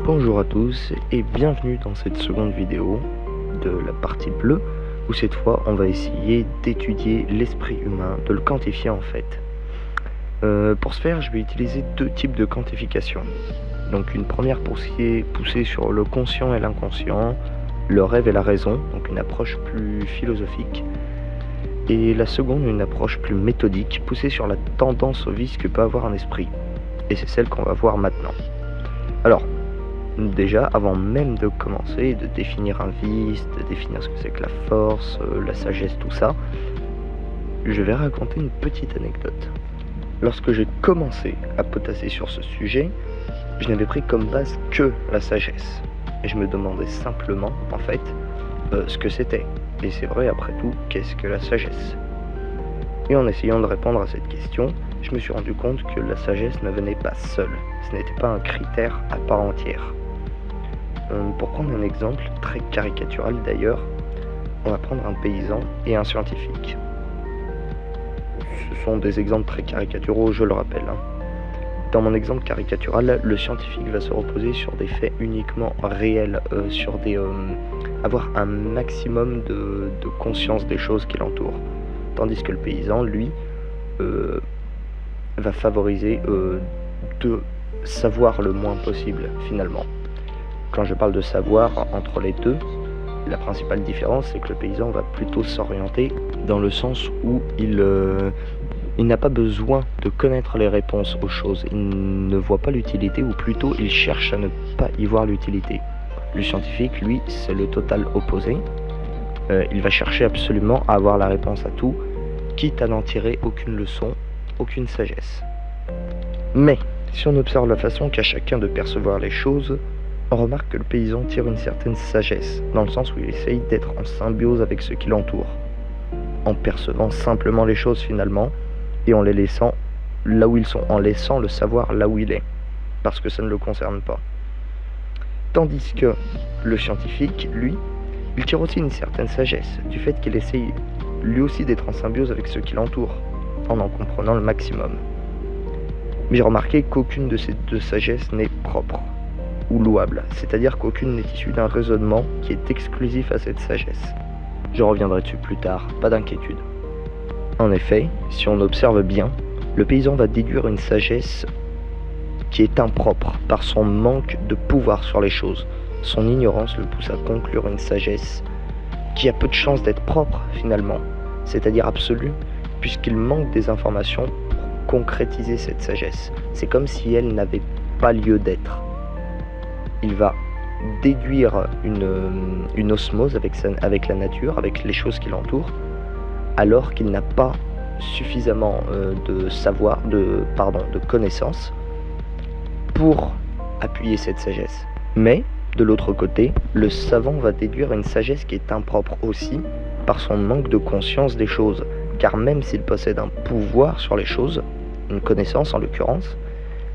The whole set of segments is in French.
Bonjour à tous et bienvenue dans cette seconde vidéo de la partie bleue où cette fois on va essayer d'étudier l'esprit humain, de le quantifier en fait. Pour ce faire je vais utiliser deux types de quantification. Donc une première poussée sur le conscient et l'inconscient, le rêve et la raison, donc une approche plus philosophique. Et la seconde, une approche plus méthodique, poussée sur la tendance au vice que peut avoir un esprit. Et c'est celle qu'on va voir maintenant. Alors, déjà, avant même de commencer, de définir un vice, de définir ce que c'est que la force, la sagesse, tout ça, je vais raconter une petite anecdote. Lorsque j'ai commencé à potasser sur ce sujet, je n'avais pris comme base que la sagesse. Et je me demandais simplement, en fait, ce que c'était. Et c'est vrai, après tout, qu'est-ce que la sagesse? Et en essayant de répondre à cette question, je me suis rendu compte que la sagesse ne venait pas seule. Ce n'était pas un critère à part entière. Pour prendre un exemple très caricatural d'ailleurs, on va prendre un paysan et un scientifique. Ce sont des exemples très caricaturaux, je le rappelle. Dans mon exemple caricatural, le scientifique va se reposer sur des faits uniquement réels, avoir un maximum de conscience des choses qui l'entourent. Tandis que le paysan, lui, va favoriser de savoir le moins possible finalement. Quand je parle de savoir entre les deux, la principale différence c'est que le paysan va plutôt s'orienter dans le sens où il n'a pas besoin de connaître les réponses aux choses, il ne voit pas l'utilité, ou plutôt il cherche à ne pas y voir l'utilité. Le scientifique, lui, c'est le total opposé. Il va chercher absolument à avoir la réponse à tout, quitte à n'en tirer aucune leçon, aucune sagesse. Mais, si on observe la façon qu'a chacun de percevoir les choses, on remarque que le paysan tire une certaine sagesse, dans le sens où il essaye d'être en symbiose avec ce qui l'entoure, en percevant simplement les choses finalement, et en les laissant là où ils sont, en laissant le savoir là où il est, parce que ça ne le concerne pas. Tandis que le scientifique, lui, il tire aussi une certaine sagesse, du fait qu'il essaye lui aussi d'être en symbiose avec ce qui l'entoure, en comprenant le maximum. Mais j'ai remarqué qu'aucune de ces deux sagesses n'est propre, ou louable, c'est-à-dire qu'aucune n'est issue d'un raisonnement qui est exclusif à cette sagesse. Je reviendrai dessus plus tard, pas d'inquiétude. En effet, si on observe bien, le paysan va déduire une sagesse qui est impropre par son manque de pouvoir sur les choses. Son ignorance le pousse à conclure une sagesse qui a peu de chances d'être propre finalement, c'est-à-dire absolue, puisqu'il manque des informations pour concrétiser cette sagesse. C'est comme si elle n'avait pas lieu d'être. Il va déduire une osmose avec la nature, avec les choses qui l'entourent, alors qu'il n'a pas suffisamment de savoir, de connaissances pour appuyer cette sagesse. Mais, de l'autre côté, le savant va déduire une sagesse qui est impropre aussi par son manque de conscience des choses, car même s'il possède un pouvoir sur les choses, une connaissance en l'occurrence,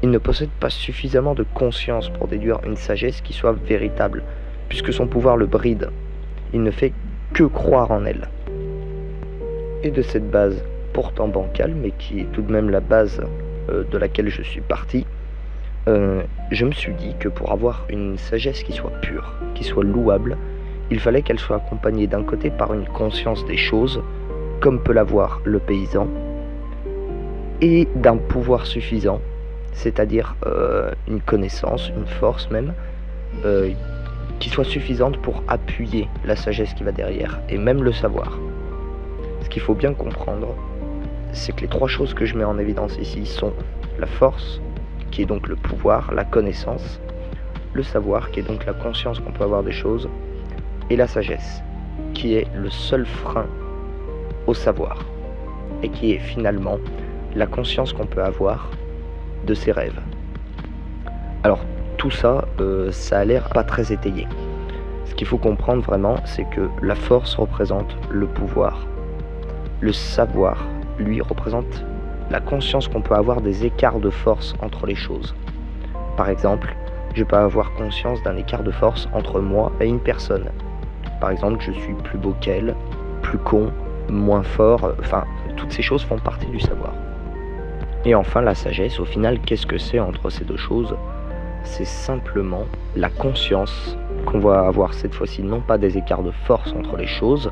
il ne possède pas suffisamment de conscience pour déduire une sagesse qui soit véritable, puisque son pouvoir le bride. Il ne fait que croire en elle. Et de cette base pourtant bancale, mais qui est tout de même la base de laquelle je suis parti, je me suis dit que pour avoir une sagesse qui soit pure, qui soit louable, il fallait qu'elle soit accompagnée d'un côté par une conscience des choses, comme peut l'avoir le paysan, et d'un pouvoir suffisant, c'est-à-dire une connaissance, une force même, qui soit suffisante pour appuyer la sagesse qui va derrière, et même le savoir. Ce qu'il faut bien comprendre, c'est que les trois choses que je mets en évidence ici sont la force, qui est donc le pouvoir, la connaissance, le savoir, qui est donc la conscience qu'on peut avoir des choses, et la sagesse, qui est le seul frein au savoir, et qui est finalement la conscience qu'on peut avoir de ses rêves. Alors, tout ça, ça a l'air pas très étayé. Ce qu'il faut comprendre vraiment, c'est que la force représente le pouvoir. Le savoir, lui, représente la conscience qu'on peut avoir des écarts de force entre les choses. Par exemple, je peux avoir conscience d'un écart de force entre moi et une personne. Par exemple, je suis plus beau qu'elle, plus con, moins fort, enfin, toutes ces choses font partie du savoir. Et enfin, la sagesse, au final, qu'est-ce que c'est entre ces deux choses? c'est simplement la conscience qu'on va avoir cette fois-ci, non pas des écarts de force entre les choses,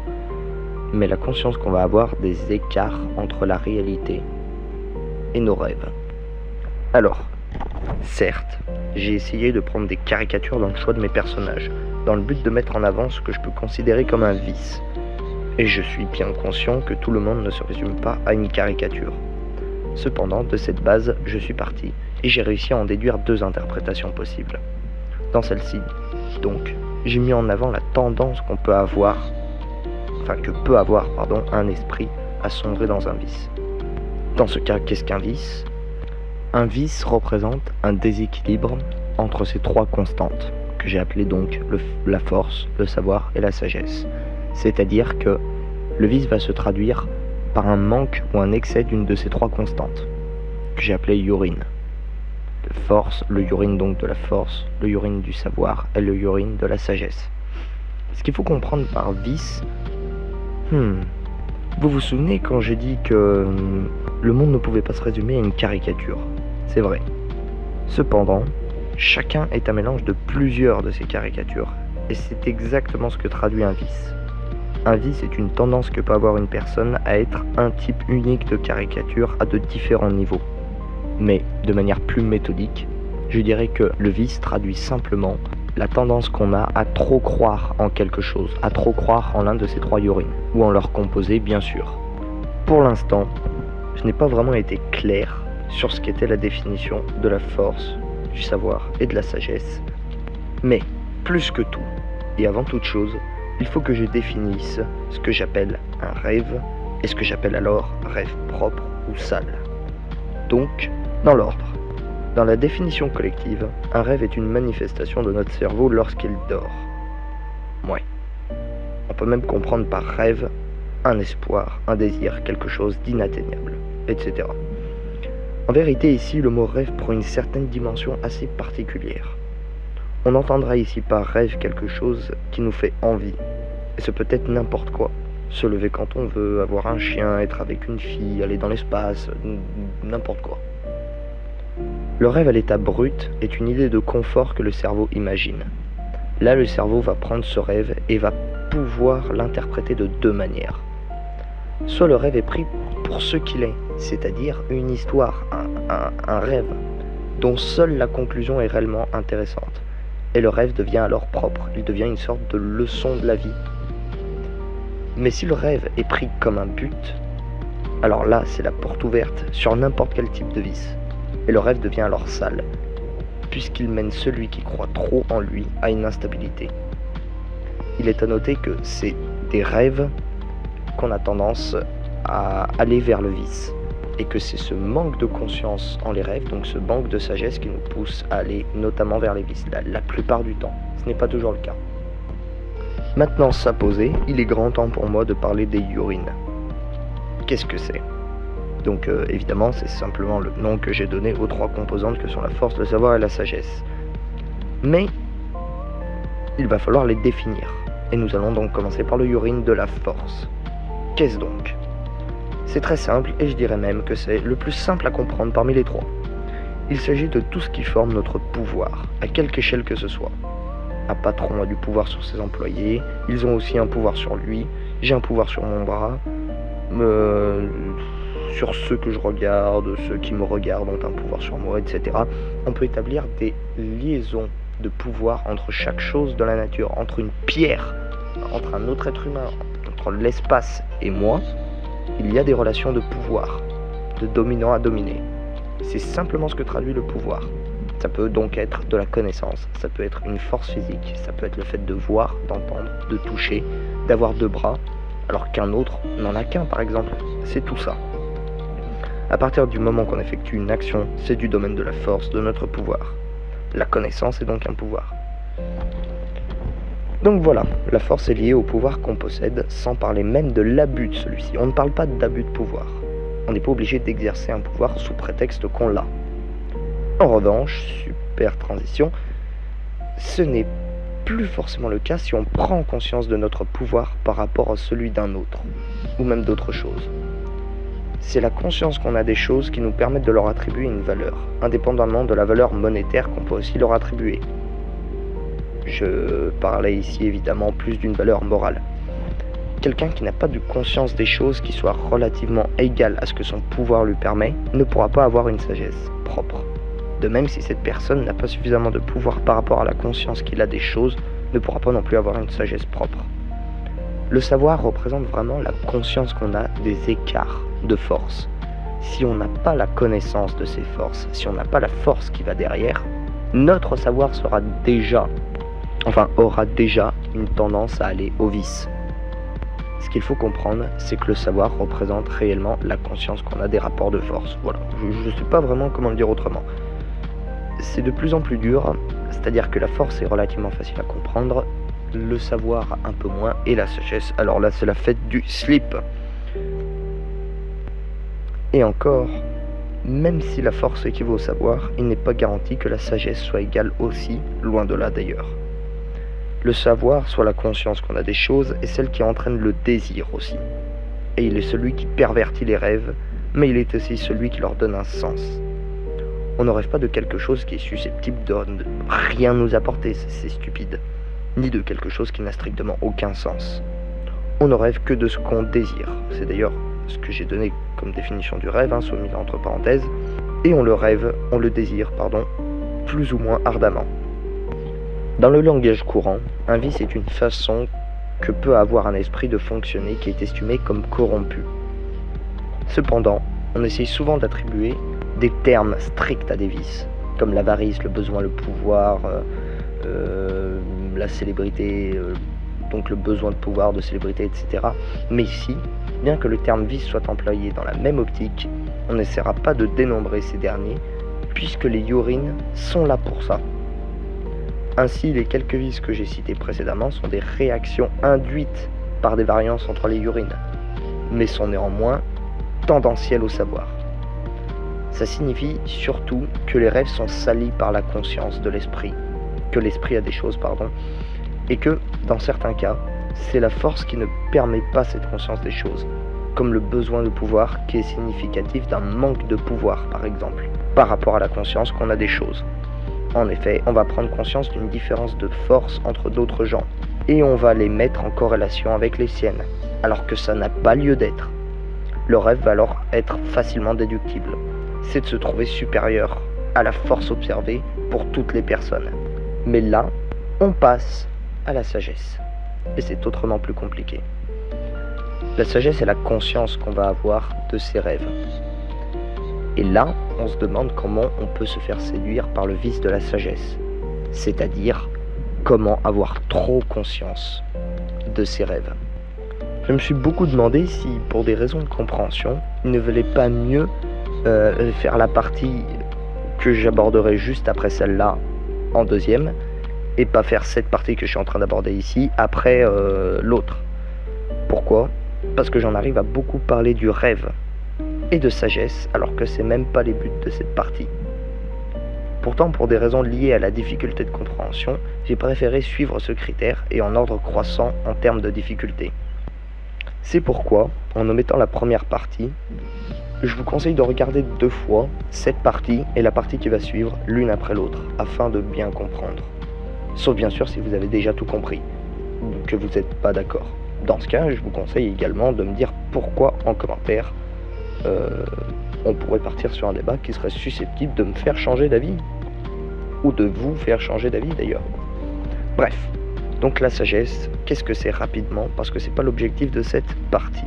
mais la conscience qu'on va avoir des écarts entre la réalité et nos rêves. Alors, certes, j'ai essayé de prendre des caricatures dans le choix de mes personnages, dans le but de mettre en avant ce que je peux considérer comme un vice. Et je suis bien conscient que tout le monde ne se résume pas à une caricature. Cependant, de cette base, je suis parti, et j'ai réussi à en déduire 2 interprétations possibles. Dans celle-ci, donc, j'ai mis en avant la tendance qu'on peut avoir, que peut avoir, un esprit à sombrer dans un vice. Dans ce cas, qu'est-ce qu'un vice ? Un vice représente un déséquilibre entre ces 3 constantes, que j'ai appelées donc la force, le savoir et la sagesse. C'est-à-dire que le vice va se traduire par un manque ou un excès d'une de ces 3 constantes, que j'ai appelée urine. Le urine donc de la force, le urine du savoir et le urine de la sagesse. Ce qu'il faut comprendre par vice, vous vous souvenez quand j'ai dit que le monde ne pouvait pas se résumer à une caricature ? C'est vrai. Cependant, chacun est un mélange de plusieurs de ces caricatures, et c'est exactement ce que traduit un vice. Un vice est une tendance que peut avoir une personne à être un type unique de caricature à de différents niveaux. Mais, de manière plus méthodique, je dirais que le vice traduit simplement la tendance qu'on a à trop croire en quelque chose, à trop croire en l'un de ces 3 urines, ou en leur composé bien sûr. Pour l'instant, je n'ai pas vraiment été clair sur ce qu'était la définition de la force, du savoir et de la sagesse. Mais, plus que tout, et avant toute chose, il faut que je définisse ce que j'appelle un rêve, et ce que j'appelle alors rêve propre ou sale. Donc, dans l'ordre. Dans la définition collective, un rêve est une manifestation de notre cerveau lorsqu'il dort. Ouais. On peut même comprendre par rêve un espoir, un désir, quelque chose d'inatteignable, etc. En vérité, ici, le mot rêve prend une certaine dimension assez particulière. On entendra ici par rêve quelque chose qui nous fait envie. Et ce peut être n'importe quoi. Se lever quand on veut, avoir un chien, être avec une fille, aller dans l'espace, n'importe quoi. Le rêve à l'état brut est une idée de confort que le cerveau imagine. Là, le cerveau va prendre ce rêve et va pouvoir l'interpréter de 2 manières. Soit le rêve est pris pour ce qu'il est, c'est-à-dire une histoire, un rêve, dont seule la conclusion est réellement intéressante. Et le rêve devient alors propre, il devient une sorte de leçon de la vie. Mais si le rêve est pris comme un but, alors là, c'est la porte ouverte sur n'importe quel type de vice. Et le rêve devient alors sale, puisqu'il mène celui qui croit trop en lui à une instabilité. Il est à noter que c'est des rêves qu'on a tendance à aller vers le vice, et que c'est ce manque de conscience en les rêves, donc ce manque de sagesse qui nous pousse à aller notamment vers les vices, la plupart du temps. Ce n'est pas toujours le cas. Maintenant ça posé, il est grand temps pour moi de parler des urines. Qu'est-ce que c'est ? Donc évidemment, c'est simplement le nom que j'ai donné aux 3 composantes que sont la force, le savoir et la sagesse. Mais il va falloir les définir. Et nous allons donc commencer par le urine de la force. Qu'est-ce donc ? C'est très simple et je dirais même que c'est le plus simple à comprendre parmi les 3. Il s'agit de tout ce qui forme notre pouvoir, à quelque échelle que ce soit. Un patron a du pouvoir sur ses employés, ils ont aussi un pouvoir sur lui, j'ai un pouvoir sur mon bras, sur ceux que je regarde, ceux qui me regardent ont un pouvoir sur moi, etc. On peut établir des liaisons de pouvoir entre chaque chose de la nature, entre une pierre, entre un autre être humain, entre l'espace et moi. Il y a des relations de pouvoir, de dominant à dominé. C'est simplement ce que traduit le pouvoir. Ça peut donc être de la connaissance, ça peut être une force physique, ça peut être le fait de voir, d'entendre, de toucher, d'avoir 2 bras, alors qu'un autre n'en a qu'un par exemple. C'est tout ça. À partir du moment qu'on effectue une action, c'est du domaine de la force, de notre pouvoir. La connaissance est donc un pouvoir. Donc voilà, la force est liée au pouvoir qu'on possède, sans parler même de l'abus de celui-ci. On ne parle pas d'abus de pouvoir. On n'est pas obligé d'exercer un pouvoir sous prétexte qu'on l'a. En revanche, super transition, ce n'est plus forcément le cas si on prend conscience de notre pouvoir par rapport à celui d'un autre, ou même d'autres choses. C'est la conscience qu'on a des choses qui nous permettent de leur attribuer une valeur, indépendamment de la valeur monétaire qu'on peut aussi leur attribuer. Je parlais ici évidemment plus d'une valeur morale. Quelqu'un qui n'a pas de conscience des choses qui soit relativement égale à ce que son pouvoir lui permet ne pourra pas avoir une sagesse propre. De même, si cette personne n'a pas suffisamment de pouvoir par rapport à la conscience qu'il a des choses, ne pourra pas non plus avoir une sagesse propre. Le savoir représente vraiment la conscience qu'on a des écarts de force. Si on n'a pas la connaissance de ces forces, si on n'a pas la force qui va derrière, notre savoir aura déjà une tendance à aller au vice. Ce qu'il faut comprendre, c'est que le savoir représente réellement la conscience qu'on a des rapports de force. Voilà, je ne sais pas vraiment comment le dire autrement. C'est de plus en plus dur, c'est-à-dire que la force est relativement facile à comprendre, le savoir un peu moins, et la sagesse, alors là c'est la fête du slip. Et encore, même si la force équivaut au savoir, il n'est pas garanti que la sagesse soit égale aussi, loin de là d'ailleurs. Le savoir, soit la conscience qu'on a des choses, est celle qui entraîne le désir aussi. Et il est celui qui pervertit les rêves, mais il est aussi celui qui leur donne un sens. On ne rêve pas de quelque chose qui est susceptible de rien nous apporter, c'est stupide, ni de quelque chose qui n'a strictement aucun sens. On ne rêve que de ce qu'on désire. C'est d'ailleurs ce que j'ai donné comme définition du rêve, soit mis entre parenthèses, et on le désire, plus ou moins ardemment. Dans le langage courant, un vice est une façon que peut avoir un esprit de fonctionner qui est estimé comme corrompu. Cependant, on essaye souvent d'attribuer des termes stricts à des vices, comme l'avarice, le besoin, le pouvoir, la célébrité, donc le besoin de pouvoir, de célébrité, etc. Mais ici, bien que le terme vice soit employé dans la même optique, on n'essaiera pas de dénombrer ces derniers, puisque les yurines sont là pour ça. Ainsi, les quelques vices que j'ai cités précédemment sont des réactions induites par des variances entre les urines, mais sont néanmoins tendancielles au savoir. Ça signifie surtout que les rêves sont salis par la conscience de l'esprit, que l'esprit a des choses, et que, dans certains cas, c'est la force qui ne permet pas cette conscience des choses, comme le besoin de pouvoir qui est significatif d'un manque de pouvoir, par exemple, par rapport à la conscience qu'on a des choses. En effet, on va prendre conscience d'une différence de force entre d'autres gens, et on va les mettre en corrélation avec les siennes, alors que ça n'a pas lieu d'être. Le rêve va alors être facilement déductible. C'est de se trouver supérieur à la force observée pour toutes les personnes. Mais là, on passe à la sagesse, et c'est autrement plus compliqué. La sagesse est la conscience qu'on va avoir de ses rêves. Et là, on se demande comment on peut se faire séduire par le vice de la sagesse, c'est-à-dire comment avoir trop conscience de ses rêves. Je me suis beaucoup demandé si, pour des raisons de compréhension, il ne valait pas mieux faire la partie que j'aborderai juste après celle-là en deuxième, et pas faire cette partie que je suis en train d'aborder ici après l'autre. Pourquoi ? Parce que j'en arrive à beaucoup parler du rêve et de sagesse, alors que c'est même pas les buts de cette partie. Pourtant, pour des raisons liées à la difficulté de compréhension, j'ai préféré suivre ce critère et en ordre croissant en termes de difficulté. C'est pourquoi, en omettant la première partie, je vous conseille de regarder 2 fois cette partie et la partie qui va suivre, l'une après l'autre, afin de bien comprendre. Sauf bien sûr si vous avez déjà tout compris, ou que vous n'êtes pas d'accord. Dans ce cas, je vous conseille également de me dire pourquoi en commentaire on pourrait partir sur un débat qui serait susceptible de me faire changer d'avis, ou de vous faire changer d'avis d'ailleurs. Bref, donc la sagesse, qu'est-ce que c'est rapidement, parce que c'est pas l'objectif de cette partie.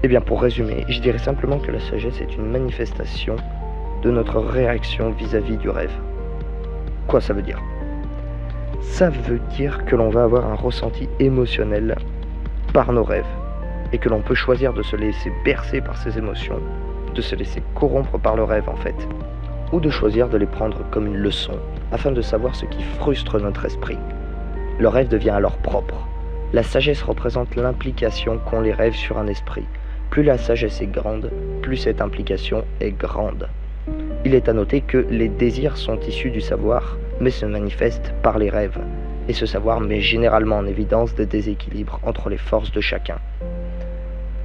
Eh bien pour résumer, je dirais simplement que la sagesse est une manifestation de notre réaction vis-à-vis du rêve. Quoi ça veut dire ? Ça veut dire que l'on va avoir un ressenti émotionnel par nos rêves, et que l'on peut choisir de se laisser bercer par ces émotions, de se laisser corrompre par le rêve en fait, ou de choisir de les prendre comme une leçon, afin de savoir ce qui frustre notre esprit. Le rêve devient alors propre. La sagesse représente l'implication qu'ont les rêves sur un esprit. Plus la sagesse est grande, plus cette implication est grande. Il est à noter que les désirs sont issus du savoir, mais se manifestent par les rêves, et ce savoir met généralement en évidence des déséquilibres entre les forces de chacun.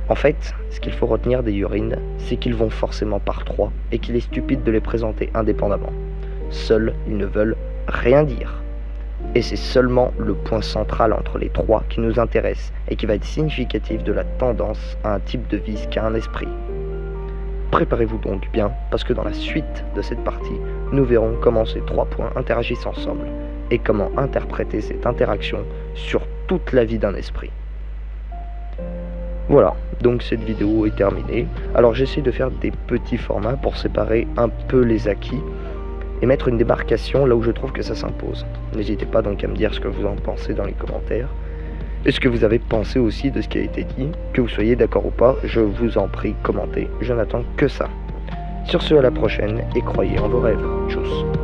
En fait, ce qu'il faut retenir des urines, c'est qu'ils vont forcément par 3 et qu'il est stupide de les présenter indépendamment. Seuls, ils ne veulent rien dire. Et c'est seulement le point central entre les 3 qui nous intéresse et qui va être significatif de la tendance à un type de vis qu'à un esprit. Préparez-vous donc bien, parce que dans la suite de cette partie, nous verrons comment ces 3 points interagissent ensemble et comment interpréter cette interaction sur toute la vie d'un esprit. Voilà, donc cette vidéo est terminée. Alors j'essaie de faire des petits formats pour séparer un peu les acquis et mettre une démarcation là où je trouve que ça s'impose. N'hésitez pas donc à me dire ce que vous en pensez dans les commentaires. Et ce que vous avez pensé aussi de ce qui a été dit, que vous soyez d'accord ou pas, je vous en prie, commentez, je n'attends que ça. Sur ce, à la prochaine, et croyez en vos rêves. Tchuss.